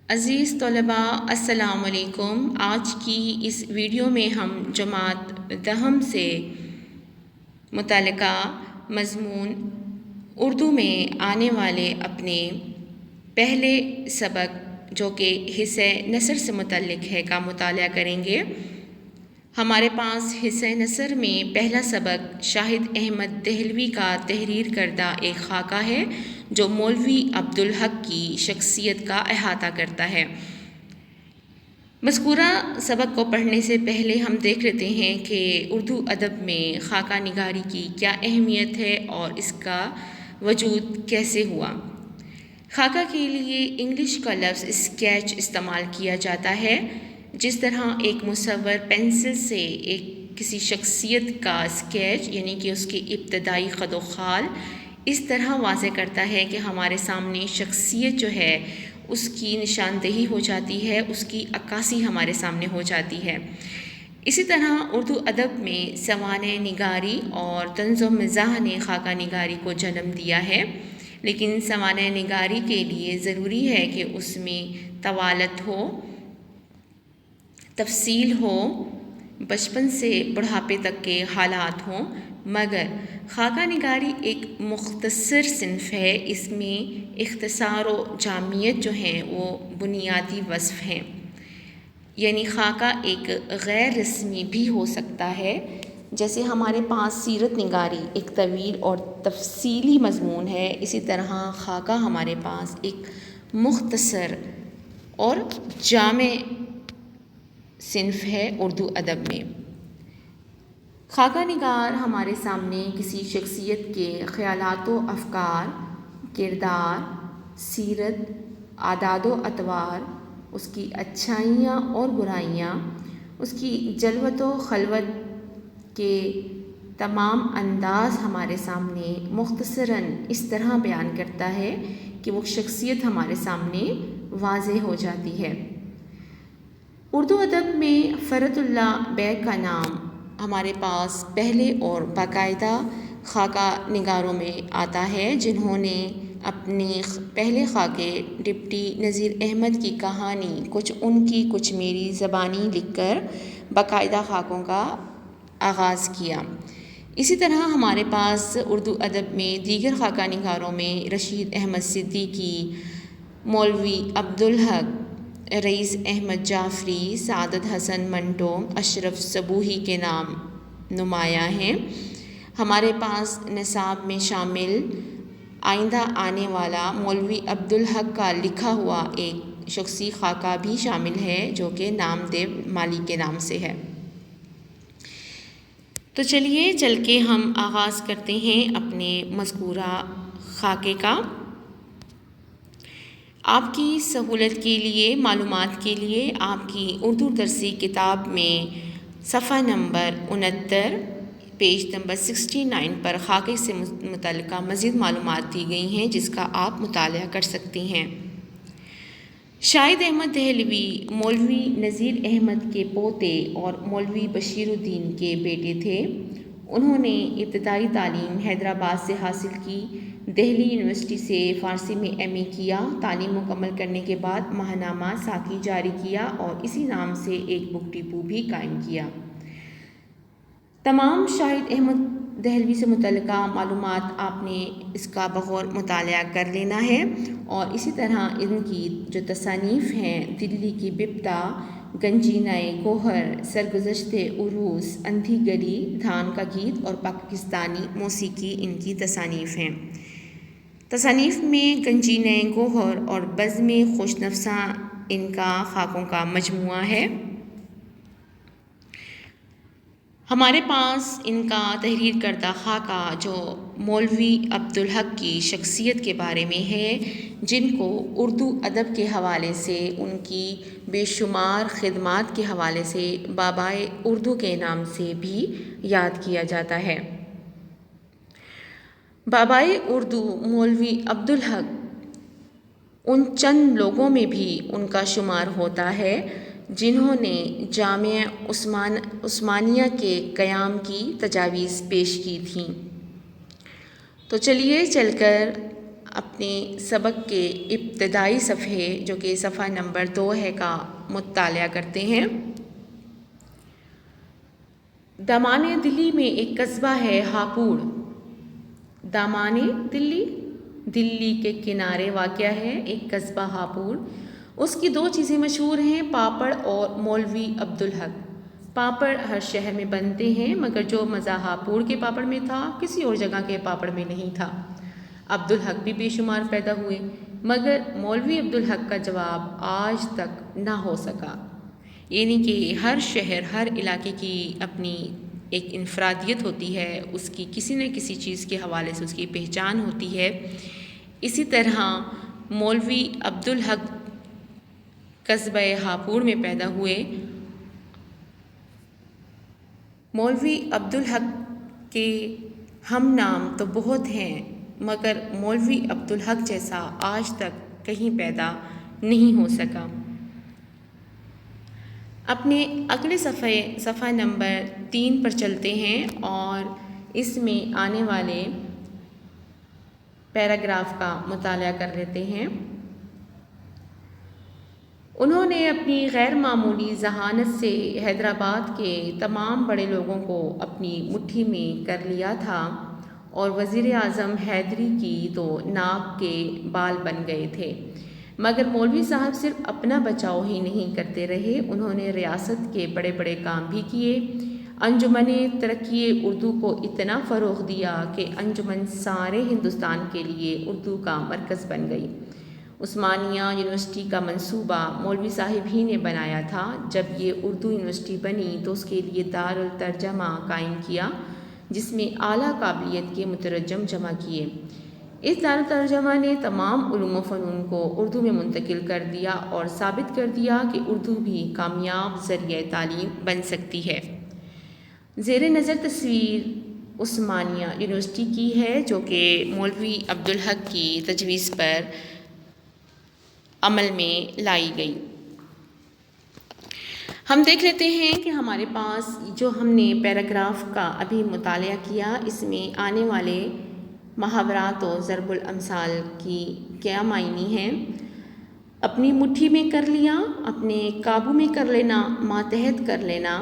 عزیز طلباء السلام علیکم۔ آج کی اس ویڈیو میں ہم جماعت دہم سے متعلقہ مضمون اردو میں آنے والے اپنے پہلے سبق جو کہ حصہ نثر سے متعلق ہے کا مطالعہ کریں گے۔ ہمارے پاس حصہ نثر میں پہلا سبق شاہد احمد دہلوی کا تحریر کردہ ایک خاکہ ہے جو مولوی عبدالحق کی شخصیت کا احاطہ کرتا ہے۔ مذکورہ سبق کو پڑھنے سے پہلے ہم دیکھ لیتے ہیں کہ اردو ادب میں خاکہ نگاری کی کیا اہمیت ہے اور اس کا وجود کیسے ہوا۔ خاکہ کے لیے انگلش کا لفظ اسکیچ استعمال کیا جاتا ہے۔ جس طرح ایک مصور پینسل سے کسی شخصیت کا اسکیچ یعنی کہ اس کی ابتدائی خد و خال اس طرح واضح کرتا ہے کہ ہمارے سامنے شخصیت جو ہے اس کی نشاندہی ہو جاتی ہے، اس کی عکاسی ہمارے سامنے ہو جاتی ہے۔ اسی طرح اردو ادب میں سوانح نگاری اور طنز و مزاح نے خاکہ نگاری کو جنم دیا ہے، لیکن سوانح نگاری کے لیے ضروری ہے کہ اس میں طوالت ہو، تفصیل ہو، بچپن سے بڑھاپے تک کے حالات ہوں، مگر خاکہ نگاری ایک مختصر صنف ہے۔ اس میں اختصار و جامعیت جو ہیں وہ بنیادی وصف ہیں، یعنی خاکہ ایک غیر رسمی بھی ہو سکتا ہے۔ جیسے ہمارے پاس سیرت نگاری ایک طویل اور تفصیلی مضمون ہے، اسی طرح خاکہ ہمارے پاس ایک مختصر اور جامع صنف ہے اردو ادب میں۔ خاکہ نگار ہمارے سامنے کسی شخصیت کے خیالات و افکار، کردار، سیرت، عادات و اطوار، اس کی اچھائیاں اور برائیاں، اس کی جلوت و خلوت کے تمام انداز ہمارے سامنے مختصراً اس طرح بیان کرتا ہے کہ وہ شخصیت ہمارے سامنے واضح ہو جاتی ہے۔ اردو ادب میں فرت اللہ بیگ کا نام ہمارے پاس پہلے اور باقاعدہ خاکہ نگاروں میں آتا ہے، جنہوں نے اپنے پہلے خاکے ڈپٹی نذیر احمد کی کہانی کچھ ان کی کچھ میری زبانی لکھ کر باقاعدہ خاکوں کا آغاز کیا۔ اسی طرح ہمارے پاس اردو ادب میں دیگر خاکہ نگاروں میں رشید احمد صدیقی، مولوی عبدالحق، رئیس احمد جعفری، سعادت حسن منٹو، اشرف صبوحی کے نام نمایاں ہیں۔ ہمارے پاس نصاب میں شامل آئندہ آنے والا مولوی عبدالحق کا لکھا ہوا ایک شخصی خاکہ بھی شامل ہے جو کہ نامدیو مالی کے نام سے ہے۔ تو چلیے چل کے ہم آغاز کرتے ہیں اپنے مذکورہ خاکے کا۔ آپ کی سہولت کے لیے، معلومات کے لیے آپ کی اردو درسی کتاب میں صفحہ نمبر 69 پیج نمبر 69 پر خاکے سے متعلقہ مزید معلومات دی گئی ہیں جس کا آپ مطالعہ کر سکتے ہیں۔ شاہد احمد دہلوی مولوی نذیر احمد کے پوتے اور مولوی بشیر الدین کے بیٹے تھے۔ انہوں نے ابتدائی تعلیم حیدرآباد سے حاصل کی، دہلی یونیورسٹی سے فارسی میں ایم اے کیا۔ تعلیم مکمل کرنے کے بعد ماہنامہ ساکی جاری کیا اور اسی نام سے ایک بک ڈپو بھی قائم کیا۔ تمام شاہد احمد دہلوی سے متعلقہ معلومات آپ نے اس کا بغور مطالعہ کر لینا ہے، اور اسی طرح ان کی جو تصانیف ہیں دلی کی بپتا، گنجینہ گوہر، سرگزشت عروس، اندھی گلی، دھان کا گیت اور پاکستانی موسیقی ان کی تصانیف ہیں۔ تصانیف میں گنجینہ گوہر اور بزم خوش نفساں ان کا خاکوں کا مجموعہ ہے۔ ہمارے پاس ان کا تحریر کردہ خاکہ جو مولوی عبدالحق کی شخصیت کے بارے میں ہے، جن کو اردو ادب کے حوالے سے، ان کی بے شمار خدمات کے حوالے سے بابائے اردو کے نام سے بھی یاد کیا جاتا ہے۔ بابائے اردو مولوی عبدالحق ان چند لوگوں میں بھی ان کا شمار ہوتا ہے جنہوں نے جامعہ عثمانیہ کے قیام کی تجاویز پیش کی تھیں۔ تو چلیے چل کر اپنے سبق کے ابتدائی صفحے جو کہ صفحہ نمبر 2 ہے کا مطالعہ کرتے ہیں۔ دامان دلی میں ایک قصبہ ہے ہاپوڑ۔ دامان دلی، دلی کے کنارے واقع ہے ایک قصبہ ہاپوڑ۔ اس کی 2 چیزیں مشہور ہیں، پاپڑ اور مولوی عبدالحق۔ پاپڑ ہر شہر میں بنتے ہیں مگر جو مزہ ہاپوڑ کے پاپڑ میں تھا کسی اور جگہ کے پاپڑ میں نہیں تھا۔ عبدالحق بھی بے شمار پیدا ہوئے مگر مولوی عبدالحق کا جواب آج تک نہ ہو سکا۔ یعنی کہ ہر شہر، ہر علاقے کی اپنی ایک انفرادیت ہوتی ہے، اس کی کسی نہ کسی چیز کے حوالے سے اس کی پہچان ہوتی ہے۔ اسی طرح مولوی عبدالحق قصبہ ہاپوڑ میں پیدا ہوئے۔ مولوی عبدالحق کے ہم نام تو بہت ہیں مگر مولوی عبدالحق جیسا آج تک کہیں پیدا نہیں ہو سکا۔ اپنے اگلے صفحہ نمبر 3 پر چلتے ہیں اور اس میں آنے والے پیراگراف کا مطالعہ کر لیتے ہیں۔ انہوں نے اپنی غیر معمولی ذہانت سے حیدرآباد کے تمام بڑے لوگوں کو اپنی مٹھی میں کر لیا تھا اور وزیر اعظم حیدری کی تو ناک کے بال بن گئے تھے۔ مگر مولوی صاحب صرف اپنا بچاؤ ہی نہیں کرتے رہے، انہوں نے ریاست کے بڑے بڑے کام بھی کیے۔ انجمن ترقی اردو کو اتنا فروغ دیا کہ انجمن سارے ہندوستان کے لیے اردو کا مرکز بن گئی۔ عثمانیہ یونیورسٹی کا منصوبہ مولوی صاحب ہی نے بنایا تھا۔ جب یہ اردو یونیورسٹی بنی تو اس کے لیے دارالترجمہ قائم کیا جس میں اعلیٰ قابلیت کے مترجم جمع کیے۔ اس دارالترجمہ نے تمام علوم و فنون کو اردو میں منتقل کر دیا اور ثابت کر دیا کہ اردو بھی کامیاب ذریعہ تعلیم بن سکتی ہے۔ زیر نظر تصویر عثمانیہ یونیورسٹی کی ہے جو کہ مولوی عبدالحق کی تجویز پر عمل میں لائی گئی۔ ہم دیکھ لیتے ہیں کہ ہمارے پاس جو ہم نے پیراگراف کا ابھی مطالعہ کیا اس میں آنے والے محاورات و ضرب الامثال کی کیا معنی ہیں۔ اپنی مٹھی میں کر لیا، اپنے قابو میں کر لینا، ماتحت کر لینا۔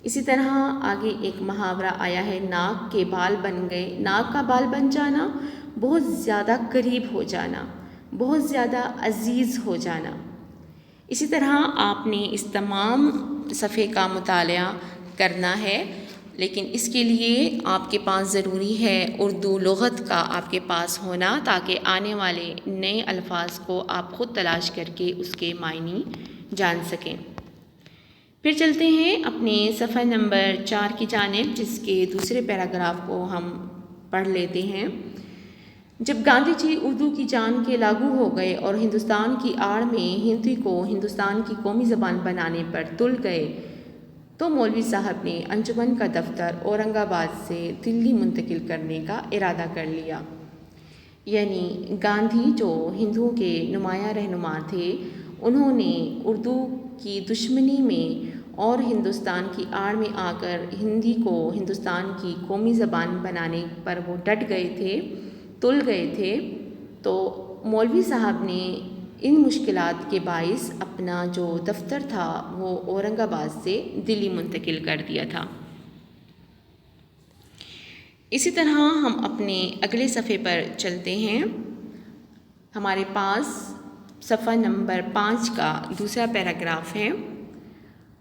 اسی طرح آگے ایک محاورہ آیا ہے، ناک کے بال بن گئے۔ ناک کا بال بن جانا، بہت زیادہ قریب ہو جانا، بہت زیادہ عزیز ہو جانا۔ اسی طرح آپ نے اس تمام صفحے کا مطالعہ کرنا ہے، لیکن اس کے لیے آپ کے پاس ضروری ہے اردو لغت کا آپ کے پاس ہونا تاکہ آنے والے نئے الفاظ کو آپ خود تلاش کر کے اس کے معنی جان سکیں۔ پھر چلتے ہیں اپنے صفحہ نمبر 4 کی جانب جس کے دوسرے پیراگراف کو ہم پڑھ لیتے ہیں۔ جب گاندھی جی اردو کی جان کے لاگو ہو گئے اور ہندوستان کی آڑ میں ہندی کو ہندوستان کی قومی زبان بنانے پر تل گئے تو مولوی صاحب نے انجمن کا دفتر اورنگ آباد سے دلی منتقل کرنے کا ارادہ کر لیا۔ یعنی گاندھی جو ہندوؤں کے نمایاں رہنما تھے، انہوں نے اردو کی دشمنی میں اور ہندوستان کی آڑ میں آ کر ہندی کو ہندوستان کی قومی زبان بنانے پر وہ ڈٹ گئے تھے، تل گئے تھے، تو مولوی صاحب نے ان مشکلات کے باعث اپنا جو دفتر تھا وہ اورنگ آباد سے دلی منتقل کر دیا تھا۔ اسی طرح ہم اپنے اگلے صفحے پر چلتے ہیں۔ ہمارے پاس صفحہ نمبر 5 کا دوسرا پیراگراف ہے۔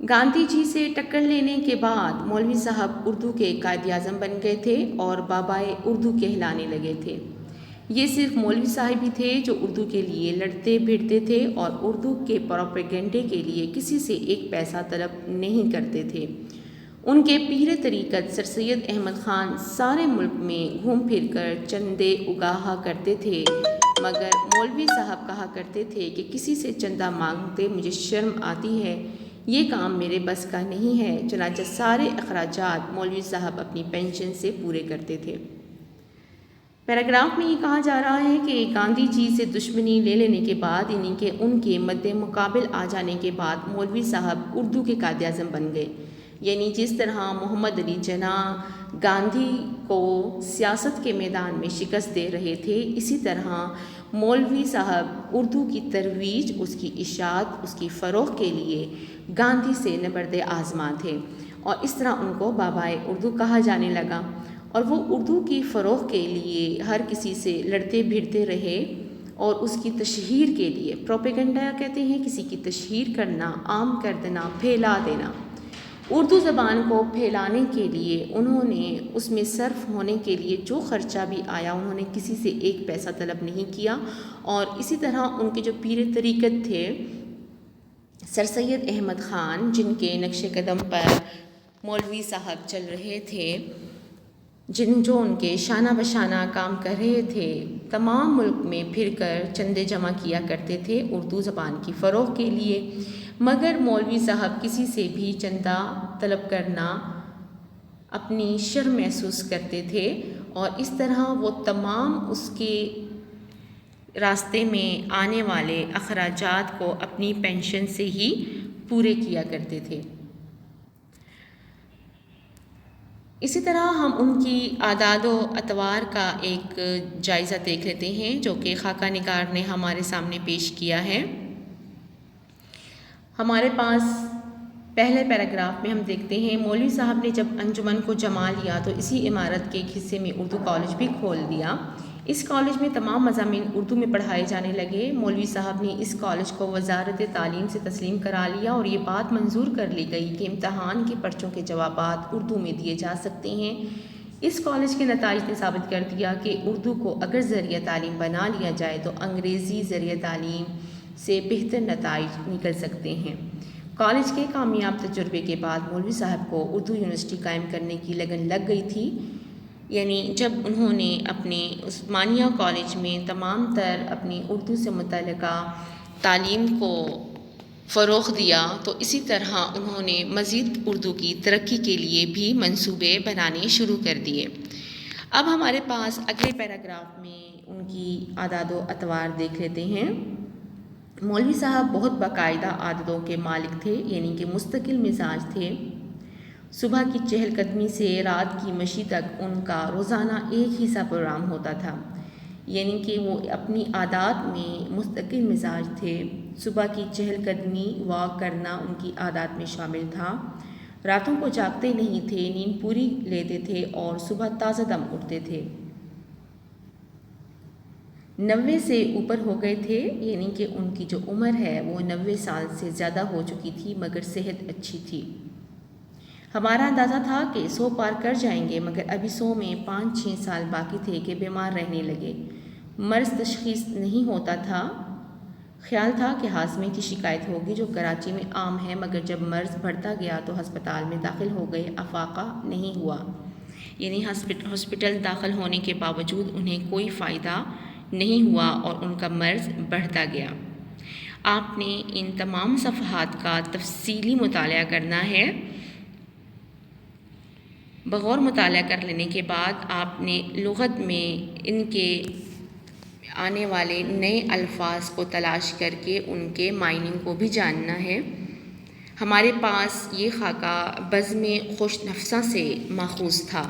گاندھی جی سے ٹکر لینے کے بعد مولوی صاحب اردو کے قائد اعظم بن گئے تھے اور بابائے اردو کہلانے لگے تھے۔ یہ صرف مولوی صاحب ہی تھے جو اردو کے لیے لڑتے بھیڑتے تھے اور اردو کے پروپیگنڈے کے لیے کسی سے ایک پیسہ طلب نہیں کرتے تھے۔ ان کے پیر طریقت سر سید احمد خان سارے ملک میں گھوم پھر کر چندے اگاہا کرتے تھے مگر مولوی صاحب کہا کرتے تھے کہ کسی سے چندہ مانگتے مجھے شرم آتی ہے، یہ کام میرے بس کا نہیں ہے۔ چنانچہ سارے اخراجات مولوی صاحب اپنی پینشن سے پورے کرتے تھے۔ پیراگراف میں یہ کہا جا رہا ہے کہ گاندھی جی سے دشمنی لے لینے کے بعد یعنی کہ ان کے مد مقابل آ جانے کے بعد مولوی صاحب اردو کے قائد اعظم بن گئے، یعنی جس طرح محمد علی جناح گاندھی کو سیاست کے میدان میں شکست دے رہے تھے، اسی طرح مولوی صاحب اردو کی ترویج، اس کی اشاعت، اس کی فروغ کے لیے گاندھی سے نبرد آزما تھے، اور اس طرح ان کو بابائے اردو کہا جانے لگا، اور وہ اردو کی فروغ کے لیے ہر کسی سے لڑتے بھیڑتے رہے، اور اس کی تشہیر کے لیے پروپیگنڈا کہتے ہیں کسی کی تشہیر کرنا، عام کر دینا، پھیلا دینا۔ اردو زبان کو پھیلانے کے لیے انہوں نے اس میں صرف ہونے کے لیے جو خرچہ بھی آیا انہوں نے کسی سے ایک پیسہ طلب نہیں کیا، اور اسی طرح ان کے جو پیر طریقت تھے سر سید احمد خان، جن کے نقش قدم پر مولوی صاحب چل رہے تھے، جو ان کے شانہ بشانہ کام کر رہے تھے، تمام ملک میں پھر کر چندے جمع کیا کرتے تھے اردو زبان کی فروغ کے لیے، مگر مولوی صاحب کسی سے بھی چندہ طلب کرنا اپنی شرم محسوس کرتے تھے، اور اس طرح وہ تمام اس کے راستے میں آنے والے اخراجات کو اپنی پینشن سے ہی پورے کیا کرتے تھے۔ اسی طرح ہم ان کی اعداد و اطوار کا ایک جائزہ دیکھ لیتے ہیں جو کہ خاکہ نگار نے ہمارے سامنے پیش کیا ہے۔ ہمارے پاس پہلے پیراگراف میں ہم دیکھتے ہیں مولوی صاحب نے جب انجمن کو جما لیا تو اسی عمارت کے ایک حصے میں اردو کالج بھی کھول دیا۔ اس کالج میں تمام مضامین اردو میں پڑھائے جانے لگے۔ مولوی صاحب نے اس کالج کو وزارت تعلیم سے تسلیم کرا لیا، اور یہ بات منظور کر لی گئی کہ امتحان کے پرچوں کے جوابات اردو میں دیے جا سکتے ہیں۔ اس کالج کے نتائج نے ثابت کر دیا کہ اردو کو اگر ذریعہ تعلیم بنا لیا جائے تو انگریزی ذریعہ تعلیم سے بہتر نتائج نکل سکتے ہیں۔ کالج کے کامیاب تجربے کے بعد مولوی صاحب کو اردو یونیورسٹی قائم کرنے کی لگن لگ گئی تھی، یعنی جب انہوں نے اپنے عثمانیہ کالج میں تمام تر اپنی اردو سے متعلقہ تعلیم کو فروغ دیا، تو اسی طرح انہوں نے مزید اردو کی ترقی کے لیے بھی منصوبے بنانے شروع کر دیے۔ اب ہمارے پاس اگلے پیراگراف میں ان کی اعداد و اطوار دیکھ لیتے ہیں۔ مولوی صاحب بہت باقاعدہ عادتوں کے مالک تھے، یعنی کہ مستقل مزاج تھے۔ صبح کی چہل قدمی سے رات کی مشی تک ان کا روزانہ ایک ہی سا پروگرام ہوتا تھا، یعنی کہ وہ اپنی عادات میں مستقل مزاج تھے۔ صبح کی چہل قدمی، واک کرنا ان کی عادات میں شامل تھا۔ راتوں کو جاگتے نہیں تھے، نیند پوری لیتے تھے اور صبح تازہ دم اٹھتے تھے۔ 90 سے اوپر ہو گئے تھے، یعنی کہ ان کی جو عمر ہے وہ 90 سال سے زیادہ ہو چکی تھی، مگر صحت اچھی تھی۔ ہمارا اندازہ تھا کہ 100 پار کر جائیں گے، مگر ابھی 100 میں 5-6 سال باقی تھے کہ بیمار رہنے لگے۔ مرض تشخیص نہیں ہوتا تھا، خیال تھا کہ ہاضمے کی شکایت ہوگی جو کراچی میں عام ہے، مگر جب مرض بڑھتا گیا تو ہسپتال میں داخل ہو گئے، افاقہ نہیں ہوا، یعنی ہسپتال داخل ہونے کے باوجود انہیں کوئی فائدہ نہیں ہوا اور ان کا مرض بڑھتا گیا۔ آپ نے ان تمام صفحات کا تفصیلی مطالعہ کرنا ہے۔ بغور مطالعہ کر لینے کے بعد آپ نے لغت میں ان کے آنے والے نئے الفاظ کو تلاش کر کے ان کے معنی کو بھی جاننا ہے۔ ہمارے پاس یہ خاکہ بزم خوش نفساں سے ماخوذ تھا۔